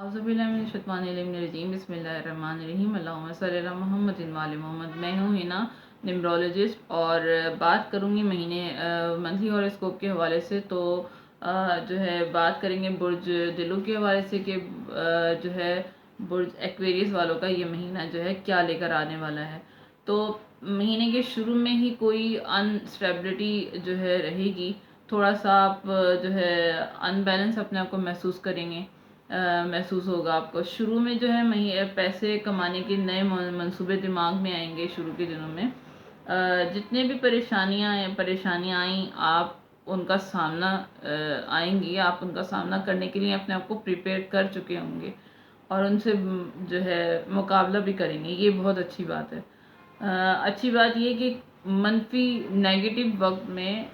औज़ुबिल्लाहिमिनश्शैतानिर्रजीम बिस्मिल्लाहिर्रहमानिर्रहीम अल्लाहुम्मा सल्लि अला मुहम्मदिन व आलि मोहम्मद। मैं हूँ हिना, न्यूमरोलॉजिस्ट, और बात करूँगी महीने मंथली हॉरोस्कोप के हवाले से। तो जो है बात करेंगे बुर्ज दिलों के हवाले से कि जो है बुर्ज एक्वेरियस वालों का ये महीना जो है क्या लेकर आने वाला है। तो महीने के शुरू में ही कोई अनस्टेबिलिटी जो है रहेगी, थोड़ा सा आप जो है अनबैलेंस अपने आप को महसूस करेंगे, महसूस होगा आपको। शुरू में जो है पैसे कमाने के नए मंसूबे दिमाग में आएंगे शुरू के दिनों में। जितने भी परेशानियां आई, आप उनका सामना आएंगी, आप उनका सामना करने के लिए अपने आप को प्रिपेयर कर चुके होंगे और उनसे जो है मुकाबला भी करेंगे। ये बहुत अच्छी बात है। अच्छी बात ये कि मनफी नेगेटिव वक्त में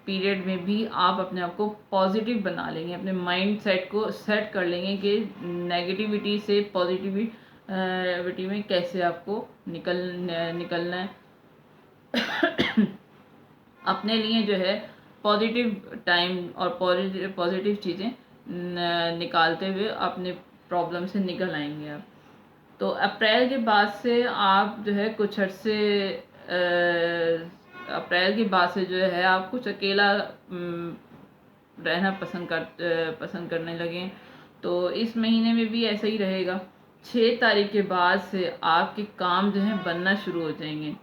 पीरियड में भी आप अपने आप को पॉजिटिव बना लेंगे, अपने माइंड सेट को सेट कर लेंगे कि नेगेटिविटी से पॉजिटिविटी में कैसे आपको निकलना है। अपने लिए जो है पॉजिटिव टाइम और पॉजिटिव चीज़ें निकालते हुए अपने प्रॉब्लम से निकल आएंगे आप। तो अप्रैल के बाद से आप जो है कुछ अरसे अप्रैल के बाद से जो है आप कुछ अकेला रहना पसंद करने लगे। तो इस महीने में भी ऐसा ही रहेगा। 6 तारीख के बाद से आपके काम जो है बनना शुरू हो जाएंगे।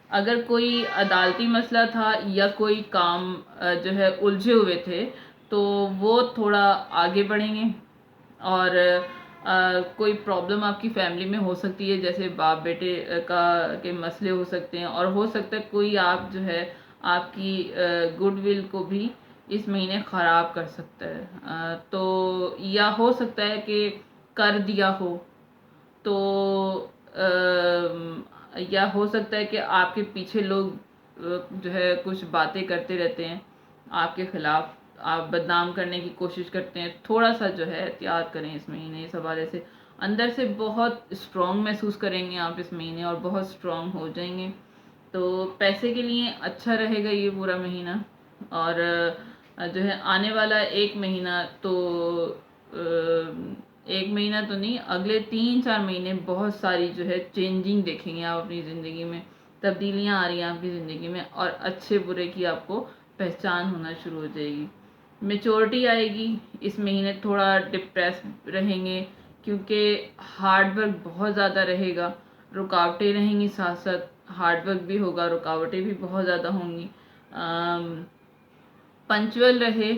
अगर कोई अदालती मसला था या कोई काम जो है उलझे हुए थे, तो वो थोड़ा आगे बढ़ेंगे। और कोई प्रॉब्लम आपकी फैमिली में हो सकती है, जैसे बाप बेटे के मसले हो सकते हैं, और हो सकता है कोई आप जो है आपकी गुडविल को भी इस महीने ख़राब कर सकता है। तो या हो सकता है कि कर दिया हो, तो या हो सकता है कि आपके पीछे लोग जो है कुछ बातें करते रहते हैं आपके ख़िलाफ़, आप बदनाम करने की कोशिश करते हैं। थोड़ा सा जो है एहतियात करें इस महीने इस हवाले से। अंदर से बहुत स्ट्रॉन्ग महसूस करेंगे आप इस महीने, और बहुत स्ट्रॉन्ग हो जाएंगे। तो पैसे के लिए अच्छा रहेगा ये पूरा महीना। और जो है आने वाला एक महीना तो एक महीना तो नहीं, अगले 3-4 महीने बहुत सारी जो है चेंजिंग देखेंगे आप अपनी ज़िंदगी में। तब्दीलियाँ आ रही हैं आपकी ज़िंदगी में, और अच्छे बुरे की आपको पहचान होना शुरू हो जाएगी। मेचोरिटी आएगी इस महीने। थोड़ा डिप्रेस रहेंगे क्योंकि हार्ड वर्क बहुत ज़्यादा रहेगा, रुकावटें रहेंगी, साथ साथ हार्ड वर्क भी होगा, रुकावटें भी बहुत ज़्यादा होंगी। पंचुअल रहे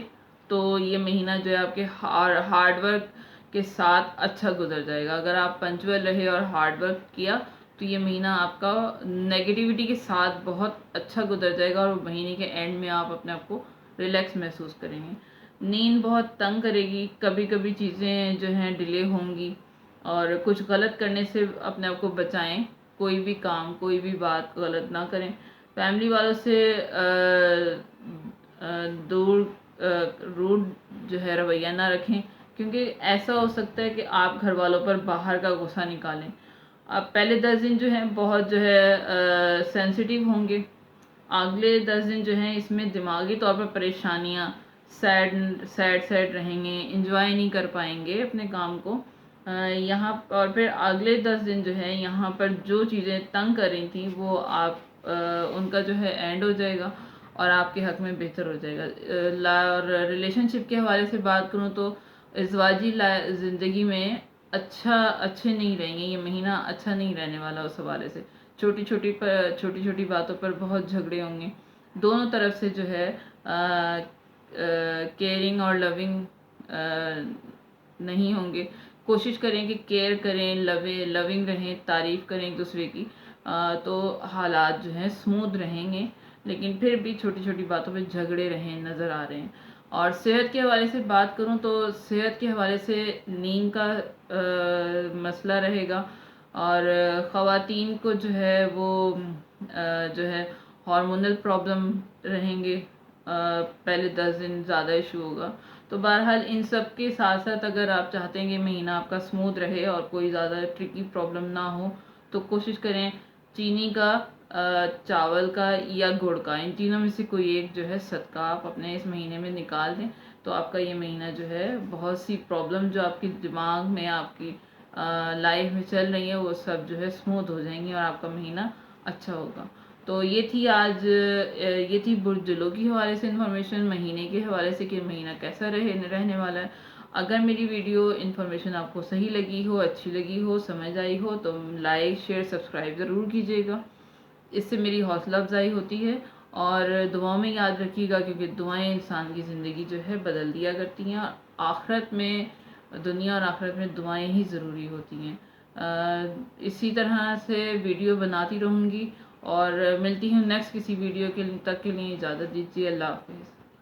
तो ये महीना जो है आपके हार्ड वर्क के साथ अच्छा गुजर जाएगा। अगर आप पंचुअल रहे और हार्ड वर्क किया तो ये महीना आपका नेगेटिविटी के साथ बहुत अच्छा गुजर जाएगा, और महीने के एंड में आप अपने आप को रिलैक्स महसूस करेंगे। नींद बहुत तंग करेगी, कभी कभी चीज़ें जो हैं डिले होंगी, और कुछ गलत करने से अपने आप को बचाएं। कोई भी काम, कोई भी बात गलत ना करें। फैमिली वालों से दूर रूड जो है रवैया ना रखें, क्योंकि ऐसा हो सकता है कि आप घर वालों पर बाहर का गुस्सा निकालें। अब पहले 10 दिन जो हैं बहुत जो है सेंसिटिव होंगे। अगले 10 दिन जो हैं इसमें दिमागी तौर पर परेशानियाँ, सैड रहेंगे, इंजॉय नहीं कर पाएंगे अपने काम को यहाँ। और फिर अगले 10 दिन जो है यहाँ पर जो चीज़ें तंग कर रही थी वो आप उनका जो है एंड हो जाएगा, और आपके हक में बेहतर हो जाएगा। और रिलेशनशिप के हवाले से बात करूँ तो इज़वाजी ज़िंदगी में अच्छे नहीं रहेंगे। ये महीना अच्छा नहीं रहने वाला उस हवाले से। छोटी छोटी बातों पर बहुत झगड़े होंगे। दोनों तरफ से जो है केयरिंग और लविंग नहीं होंगे। कोशिश करें कि केयर करें, लविंग रहें, तारीफ़ करें एक दूसरे की, तो हालात जो हैं स्मूथ रहेंगे। लेकिन फिर भी छोटी छोटी बातों पे झगड़े रहें नज़र आ रहे हैं। और सेहत के हवाले से बात करूं तो सेहत के हवाले से नींद का मसला रहेगा, और ख़वातीन को जो है वो जो है हार्मोनल प्रॉब्लम रहेंगे। पहले 10 दिन ज़्यादा इशू होगा। तो बहरहाल इन सब के साथ साथ अगर आप चाहते हैं कि महीना आपका स्मूथ रहे और कोई ज़्यादा ट्रिकी प्रॉब्लम ना हो, तो कोशिश करें चीनी का, चावल का या गुड़ का, इन तीनों में से कोई एक जो है सदका आप अपने इस महीने में निकाल दें, تو آپ کا یہ مہینہ جو ہے بہت سی پرابلم جو آپ کی دماغ میں آپ کی لائف میں چل رہی ہیں وہ سب جو ہے اسموتھ ہو جائیں گی اور آپ کا مہینہ اچھا ہوگا. تو یہ تھی برج جلو کے حوالے سے انفارمیشن، مہینے کے حوالے سے کہ مہینہ کیسا رہنے والا ہے. اگر میری ویڈیو انفارمیشن آپ کو صحیح لگی ہو، اچھی لگی ہو، سمجھ آئی ہو تو لائک شیئر سبسکرائب ضرور کیجیے گا. اس سے میری حوصلہ افزائی ہوتی ہے. اور دعاؤں میں یاد رکھیے گا کیونکہ دعائیں انسان کی زندگی جو ہے بدل دیا کرتی ہیں. آخرت میں، دنیا اور آخرت میں دعائیں ہی ضروری ہوتی ہیں. اسی طرح سے ویڈیو بناتی رہوں گی اور ملتی ہوں نیکسٹ کسی ویڈیو تک کے لیے اجازت دیجیے. اللہ حافظ.